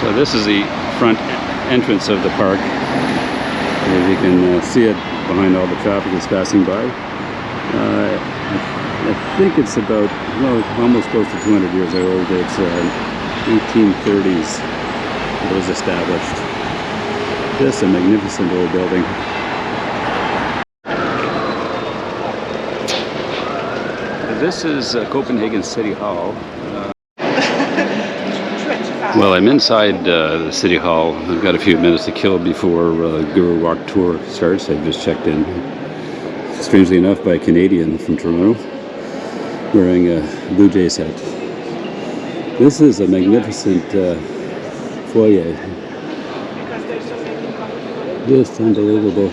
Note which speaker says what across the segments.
Speaker 1: So this is the front entrance of the park. As you can see it behind all the traffic that's passing by. I think it's about, well, almost close to 200 years old. It's 1830s it was established. Just a magnificent old building. This is Copenhagen City Hall. Well, I'm inside the City Hall. I've got a few minutes to kill before Guru Walk Tour starts. I've just checked in, strangely enough, by a Canadian from Toronto, wearing a Blue Jays hat. This is a magnificent foyer. Just unbelievable.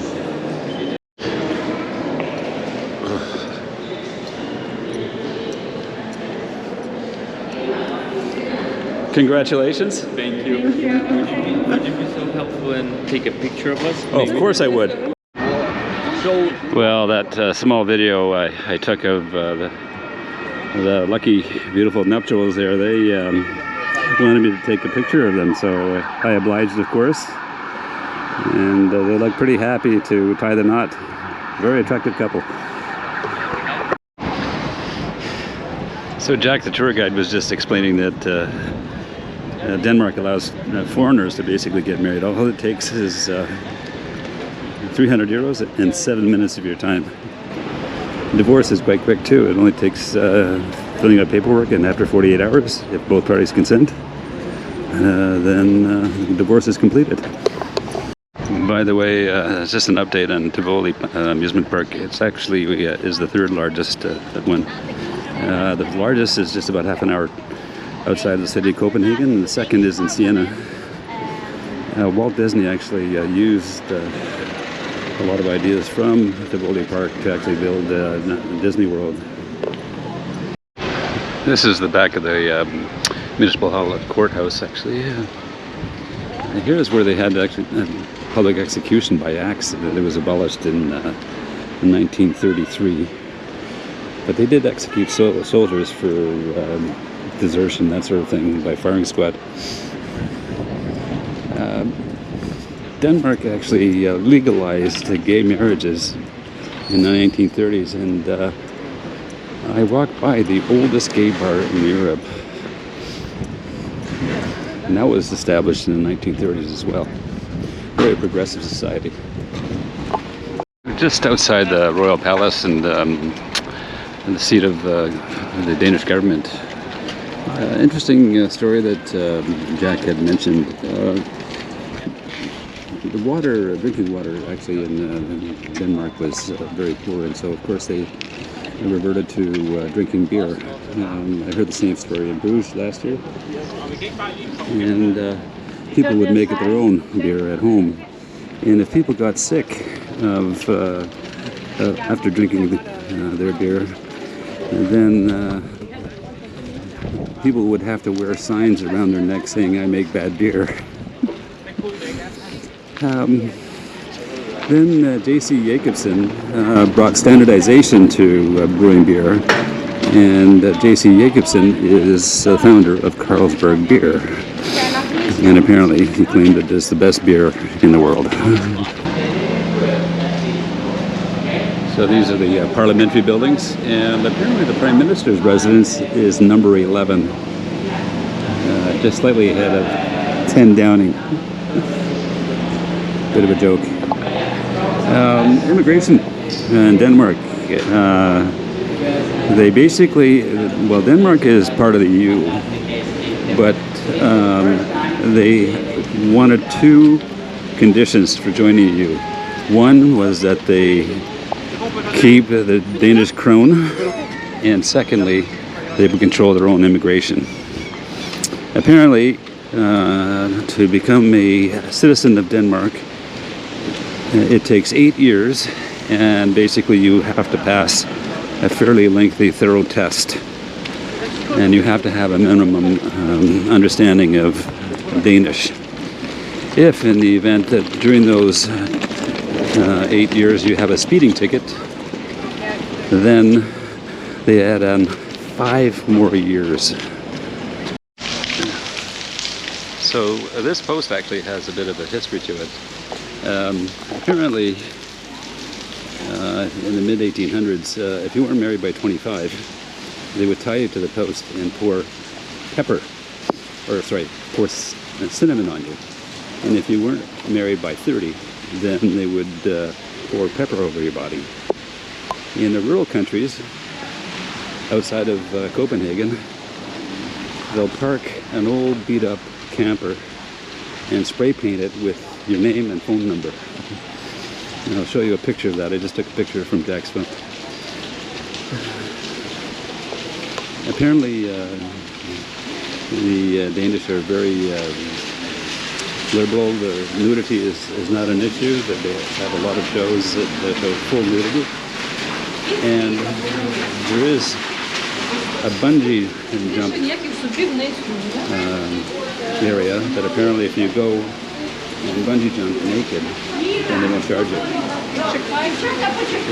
Speaker 1: Congratulations.
Speaker 2: Thank you. Would you be so helpful and take a picture of us?
Speaker 1: Oh, of course I would. Well, that small video I took of the lucky, beautiful nuptials there, they wanted me to take a picture of them, so I obliged, of course. And they look pretty happy to tie the knot. Very attractive couple. So Jack, the tour guide, was just explaining that Denmark allows foreigners to basically get married. All it takes is 300 euros and 7 minutes of your time. Divorce is quite quick too. It only takes filling out paperwork, and after 48 hours, if both parties consent, then divorce is completed. By the way, it's just an update on Tivoli amusement park. It's actually is the third largest one. The largest is just about half an hour outside the city of Copenhagen, and the second is in Siena. Walt Disney actually used a lot of ideas from Tivoli Park to actually build Disney World. This is the back of the Municipal Hall Courthouse, actually. And here's where they had actually public execution by axe. It was abolished in 1933. But they did execute soldiers for desertion, that sort of thing, by firing squad. Denmark actually legalized gay marriages in the 1930s, and I walked by the oldest gay bar in Europe, and that was established in the 1930s as well. Very progressive society. Just outside the Royal Palace and the seat of the Danish government. Interesting story that Jack had mentioned. The water, drinking water, actually in Denmark was very poor, and so of course they reverted to drinking beer. I heard the same story in Bruges last year, and people would make their own beer at home. And if people got sick of after drinking their beer, then people would have to wear signs around their neck saying, "I make bad beer." Then J.C. Jacobsen brought standardization to brewing beer, and J.C. Jacobsen is the founder of Carlsberg beer, and apparently he claimed it is the best beer in the world. So these are the parliamentary buildings, and apparently the Prime Minister's residence is number 11, just slightly ahead of 10 Downing. Bit of a joke. Immigration in Denmark. They basically, well, Denmark is part of the EU, but they wanted two conditions for joining the EU. One was that they keep the Danish krone, and secondly, they would control their own immigration. Apparently, to become a citizen of Denmark, it takes 8 years, and basically you have to pass a fairly lengthy, thorough test. And you have to have a minimum understanding of Danish. If, in the event that during those 8 years you have a speeding ticket, then they add on 5 more years. So So this post actually has a bit of a history to it. Apparently, in the mid-1800s, if you weren't married by 25, they would tie you to the post and pour cinnamon on you. And if you weren't married by 30, then they would pour pepper over your body. In the rural countries, outside of Copenhagen, they'll park an old beat-up camper and spray paint it with your name and phone number. And I'll show you a picture of that. I just took a picture from Jack's phone. Apparently, the Danish are very liberal. The nudity is not an issue. That they have a lot of shows that show full nudity. And there is a bungee jump area that apparently if you go and bungee jump naked, then they won't charge you.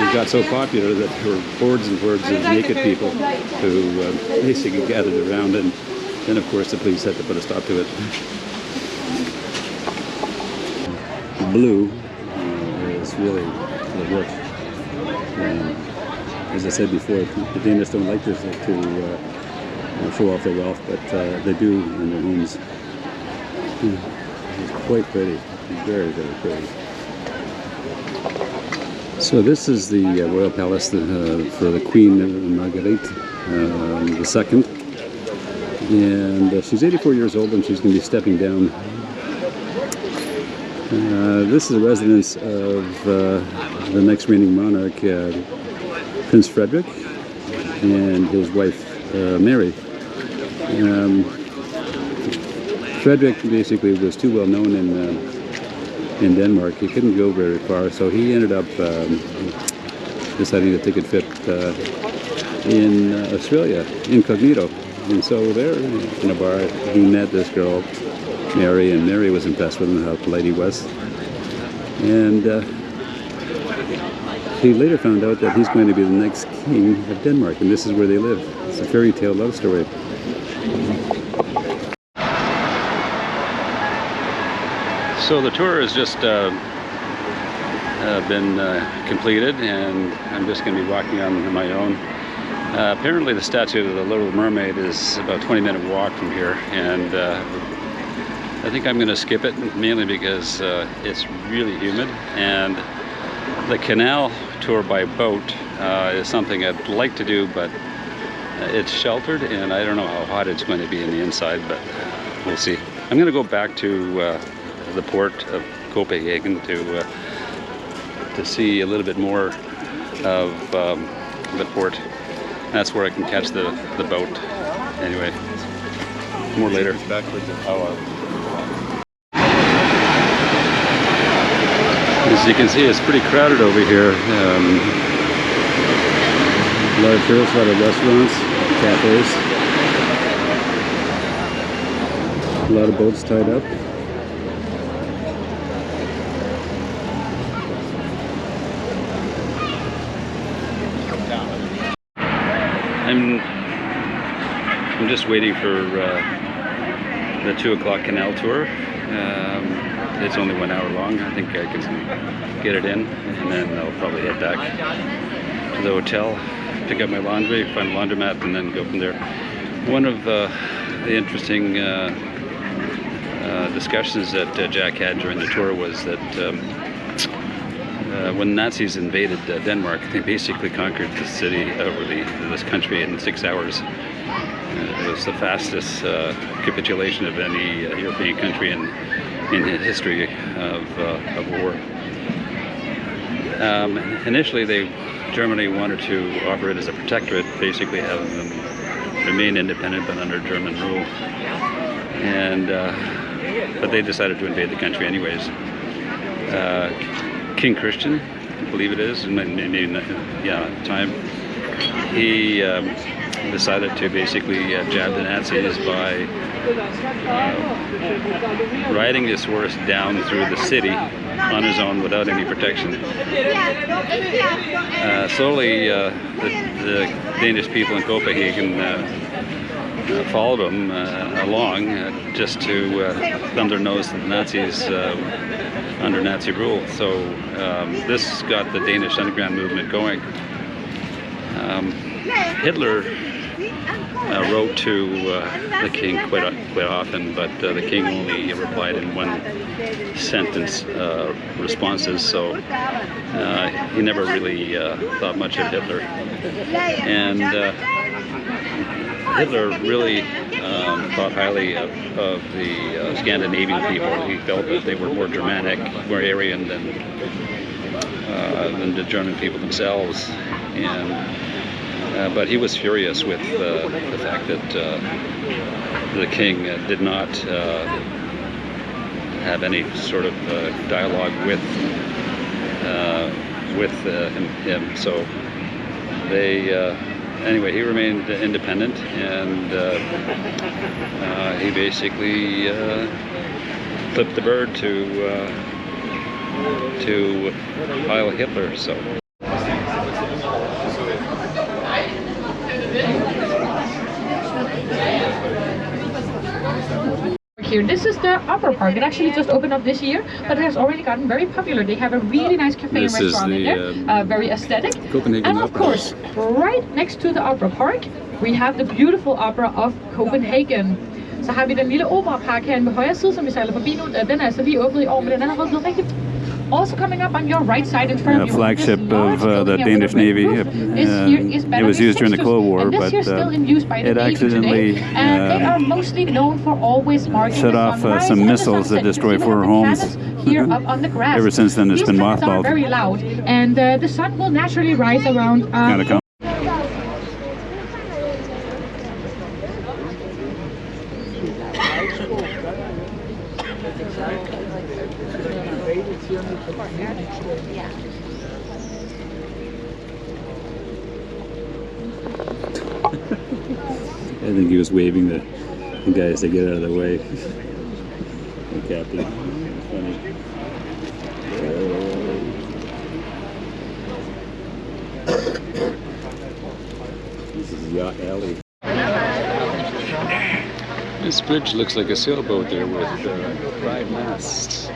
Speaker 1: It got so popular that there were boards and boards of naked people who basically gathered around, and then of course the police had to put a stop to it. Blue is really the work. As I said before, the Danish don't like this to show off their wealth, but they do in their homes. It's quite pretty, very, very pretty. So this is the royal palace for the Queen Margrethe II, and she's 84 years old, and she's going to be stepping down. This is the residence of the next reigning monarch, Prince Frederick, and his wife Mary. Frederick basically was too well known in Denmark. He couldn't go very far, so he ended up deciding to take a trip in Australia, incognito. And so there, in a bar, he met this girl, Mary, and Mary was impressed with him, how polite he was. And he later found out that he's going to be the next king of Denmark, and this is where they live. It's a fairy tale love story. So the tour has just been completed, and I'm just going to be walking on my own. Apparently the statue of the Little Mermaid is about a 20-minute walk from here, and I think I'm going to skip it, mainly because it's really humid, and the canal tour by boat is something I'd like to do, but it's sheltered, and I don't know how hot it's going to be in the inside, but we'll see. I'm going to go back to the port of Copenhagen to see a little bit more of the port. That's where I can catch the boat. Anyway, more later. Backwards. As you can see, it's pretty crowded over here. A lot of tourists, a lot of restaurants, cafes. A lot of boats tied up. I'm just waiting for the 2 o'clock canal tour. It's only 1 hour long. I think I can get it in, and then I'll probably head back to the hotel, pick up my laundry, find a laundromat, and then go from there. One of the interesting discussions that Jack had during the tour was that when Nazis invaded Denmark, they basically conquered the city, this country, in 6 hours. It was the fastest capitulation of any European country in the history of war. Initially, Germany wanted to operate as a protectorate, basically have them remain independent but under German rule. And but they decided to invade the country anyways. King Christian, I believe it is, maybe at the time, he decided to basically jab the Nazis by riding his horse down through the city on his own without any protection. Slowly, the Danish people in Copenhagen followed him along just to thumb their nose to the Nazis under Nazi rule. So this got the Danish underground movement going. Hitler wrote to the king quite often, but the king only replied in one sentence responses, so he never really thought much of Hitler. And Hitler really thought highly of the Scandinavian people. He felt that they were more Germanic, more Aryan than the German people themselves. But he was furious with the fact that the king did not have any sort of dialogue with him. So they anyway, he remained independent, and he basically flipped the bird to Heil Hitler. So.
Speaker 3: Here, this is the Opera Park. It actually just opened up this year, but it has already gotten very popular. They have a really nice cafe and restaurant in there, very aesthetic.
Speaker 1: Copenhagen
Speaker 3: and of course, right next to the Opera Park, we have the beautiful Opera of Copenhagen. Så har vi den lille operapark herinde ved højre side, som vi sejler forbi nu. Den er altså lige åbnet i år, men den er også blevet rigtig. Also coming up on your right side in front of you,
Speaker 1: flagship of the Danish Navy. It was used during the Cold War, but it accidentally set off some missiles that destroyed 4 homes.
Speaker 3: Here up on the grass.
Speaker 1: Ever since then, it's been mothballed.
Speaker 3: Very loud, and the sun will naturally rise around.
Speaker 1: I think he was waving the guys to get out of the way. The captain. Funny. This is Yacht Alley. This bridge looks like a sailboat there with 5 masts.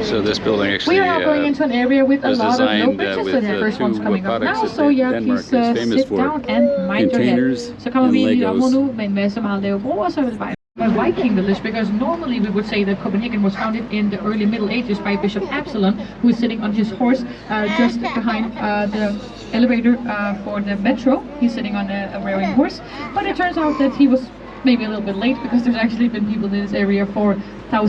Speaker 1: So this building actually
Speaker 3: we are going into an area with a lot of low bridges, so the first one's coming up now. So yeah, please sit down and mind your head. Så kommer vi lige om nu med en masse meget lave broer, så vil det bare a Viking village, because normally we would say that Copenhagen was founded in the early Middle Ages by Bishop Absalon, who is sitting on his horse just behind the elevator for the metro. He's sitting on a rearing horse, but it turns out that he was maybe a little bit late, because there's actually been people in this area for thousands